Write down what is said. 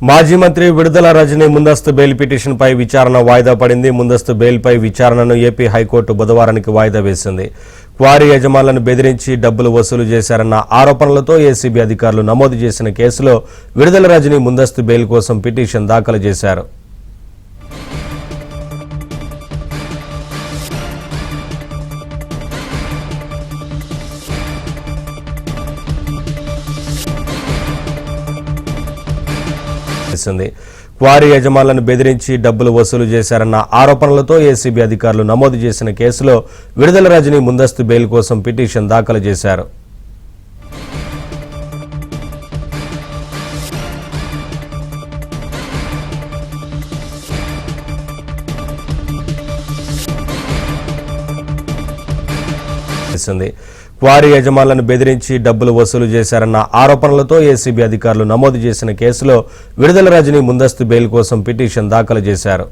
మాజీ మంత్రి విడుదల రజనీ ముందస్తు బెయిల్ పిటిషన్పై విచారణ వాయిదా పడింది. ముందస్తు బెయిల్పై విచారణను ఏపీ హైకోర్టు బుధవారానికి వాయిదా వేసింది. క్వారీ యజమానులను బెదిరించి డబ్బులు వసూలు చేశారన్న ఆరోపణలతో ఏసీబీ అధికారులు నమోదు చేసిన కేసులో విడుదల రజనీ ముందస్తు బెయిల్ కోసం పిటిషన్ దాఖలు చేశారు. క్వారీ యజమానులను బెదిరించి డబ్బులు వసూలు చేశారన్న ఆరోపణలతో ఏసీబీ అధికారులు నమోదు చేసిన కేసులో విడుదల రజనీ ముందస్తు బెయిల్ కోసం పిటిషన్ దాఖలు చేశారు. క్వారీ యజమానులను బెదిరించి డబ్బులు వసూలు చేశారన్న ఆరోపణలతో ఏసీబీ అధికారులు నమోదు చేసిన కేసులో విడుదల రజనీ ముందస్తు బెయిల్ కోసం పిటిషన్ దాఖలు చేశారు.